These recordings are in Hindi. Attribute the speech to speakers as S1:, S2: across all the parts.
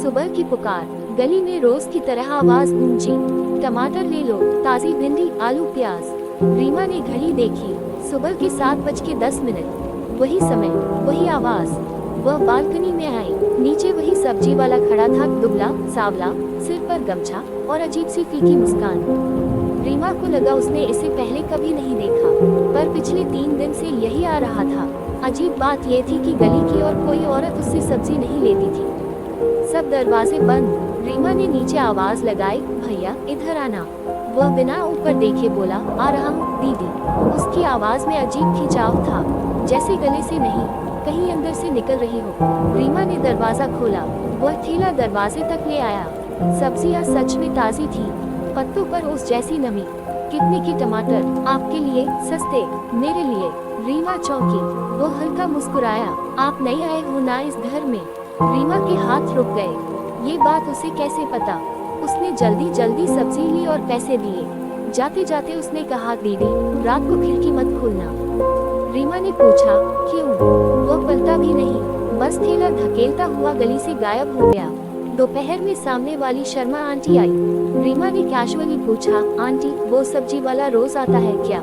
S1: सुबह की पुकार, गली में रोज की तरह आवाज गूंजी। टमाटर ले लो, ताजी भिंडी, आलू, प्याज। रीमा ने घड़ी देखी, सुबह के 7:10। वही समय, वही आवाज। वह बालकनी में आई। नीचे वही सब्जी वाला खड़ा था, दुबला, सावला, सिर पर गमछा और अजीब सी फीकी मुस्कान। रीमा को लगा उसने इसे पहले कभी नहीं देखा, पर पिछले 3 दिन से यही आ रहा था। अजीब बात यह थी कि गली की और कोई औरत उससे सब्जी नहीं लेती थी। सब दरवाजे बंद। रीमा ने नीचे आवाज लगाई, भैया इधर आना। वह बिना ऊपर देखे बोला, आ रहा हूँ दीदी। उसकी आवाज में अजीब खिंचाव था, जैसे गले से नहीं, कहीं अंदर से निकल रही हो। रीमा ने दरवाजा खोला। वह ठेला दरवाजे तक ले आया। सब्जियां सच में ताजी थी, पत्तों पर ओस जैसी नमी। कितने के टमाटर? आपके लिए, सस्ते, मेरे लिए। रीमा चौंकी। वो हल्का मुस्कुराया, आप नए आए हो ना इस घर में? रीमा के हाथ रुक गए। ये बात उसे कैसे पता? उसने जल्दी जल्दी सब्जी ली और पैसे दिए। जाते जाते उसने कहा, दीदी रात को खिड़की मत खोलना। रीमा ने पूछा, क्यों? वो पलटा भी नहीं, बस ठेला धकेलता हुआ गली से गायब हो गया। दोपहर में सामने वाली शर्मा आंटी आई। रीमा ने कैजुअली पूछा, आंटी वो सब्जी वाला रोज आता है क्या?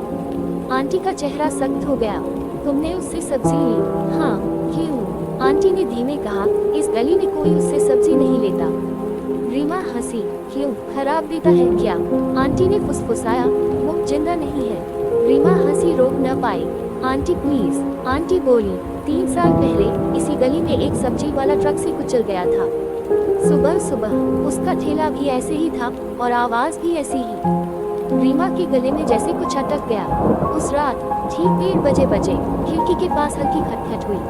S1: आंटी का चेहरा सख्त हो गया। तुमने उससे सब्जी ली? हाँ। क्यों? आंटी ने धीमे कहा, इस गली में कोई उससे सब्जी नहीं लेता। रीमा हंसी, क्यों, खराब देता है क्या? आंटी ने फुसफुसाया, वो जिंदा नहीं है। रीमा हंसी रोक न पाई। Aunty please. आंटी बोली, 3 साल पहले इसी गली में एक सब्जी वाला ट्रक से कुचल गया था। सुबह सुबह उसका ठेला भी ऐसे ही था और आवाज भी ऐसी ही। रीमा के गले में जैसे कुछ अटक गया। उस रात ठीक 1:30 बजे खिड़की के पास हल्की खटखट हुई।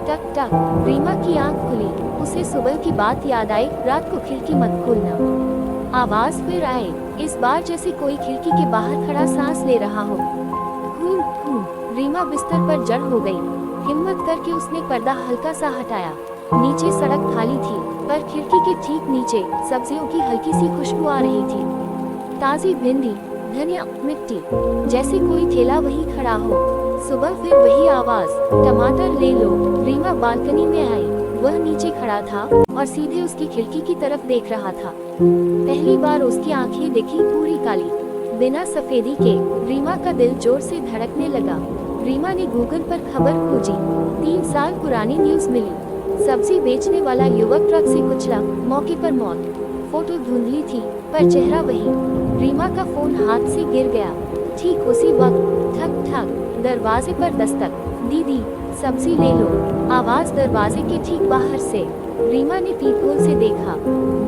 S1: टक टक। रीमा की आंख खुली। उसे सुबह की बात याद आई, रात को खिड़की मत खोलना। आवाज फिर आए, इस बार जैसे कोई खिड़की के बाहर खड़ा सांस ले रहा हो। खून खून। रीमा बिस्तर पर जड़ हो गई। हिम्मत करके उसने पर्दा हल्का सा हटाया। नीचे सड़क खाली थी, पर खिड़की के ठीक नीचे सब्जियों की हल्की सी खुशबू आ रही थी। ताजी भिंडी, धनिया, मिट्टी, जैसे कोई ठेला वहीं खड़ा हो। सुबह फिर वही आवाज, टमाटर ले लो। रीमा बालकनी में आई। वह नीचे खड़ा था और सीधे उसकी खिड़की की तरफ देख रहा था। पहली बार उसकी आंखें दिखी पूरी काली, बिना सफेदी के। रीमा का दिल जोर से धड़कने लगा। रीमा ने गूगल पर खबर खोजी। 3 साल पुरानी न्यूज मिली। सब्जी बेचने वाला युवक ट्रक से कुचला, मौके पर मौत। फोटो धुंधली थी, पर चेहरा वही। रीमा का फोन हाथ से गिर गया। ठीक उसी वक्त ठक ठक, दरवाजे पर दस्तक। दीदी सब्जी ले लो। आवाज दरवाजे के ठीक बाहर से। रीमा ने पीपहोल से देखा,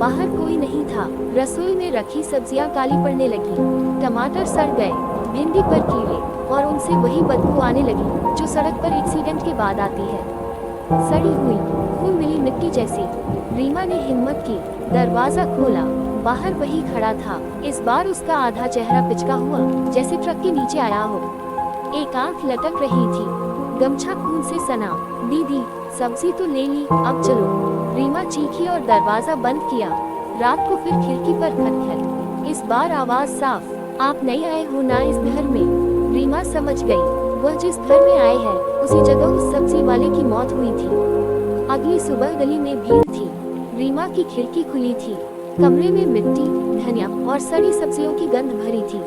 S1: बाहर कोई नहीं था। रसोई में रखी सब्जियां काली पड़ने लगी। टमाटर सड़ गए, भिंडी पर कीड़े, और उनसे वही बदबू आने लगी जो सड़क पर एक्सीडेंट के बाद आती है। सड़ी हुई, खून मिली मिट्टी जैसी। रीमा ने हिम्मत की, दरवाजा खोला। बाहर वही खड़ा था। इस बार उसका आधा चेहरा पिचका हुआ, जैसे ट्रक के नीचे आया हो। एक आंख लटक रही थी, गमछा खून से सना। दीदी सब्जी तो ले ली, अब चलो। रीमा चीखी और दरवाजा बंद किया। रात को फिर खिड़की पर खटखट। इस बार आवाज साफ, आप नहीं आए हो ना इस घर में? रीमा समझ गई, वह जिस घर में आए हैं उसी जगह उस सब्जी वाले की मौत हुई थी। अगली सुबह गली में भीड़ थी। रीमा की खिड़की खुली थी। कमरे में मिट्टी, धनिया और सड़ी सब्जियों की गंध भरी थी।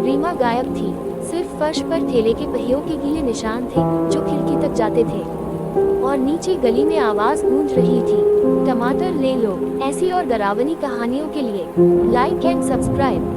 S1: रीमा गायब थी। सिर्फ फर्श पर ठेले के पहियों के गीले निशान थे जो खिड़की तक जाते थे। और नीचे गली में आवाज गूंज रही थी, टमाटर ले लो। ऐसी और डरावनी कहानियों के लिए लाइक एंड सब्सक्राइब।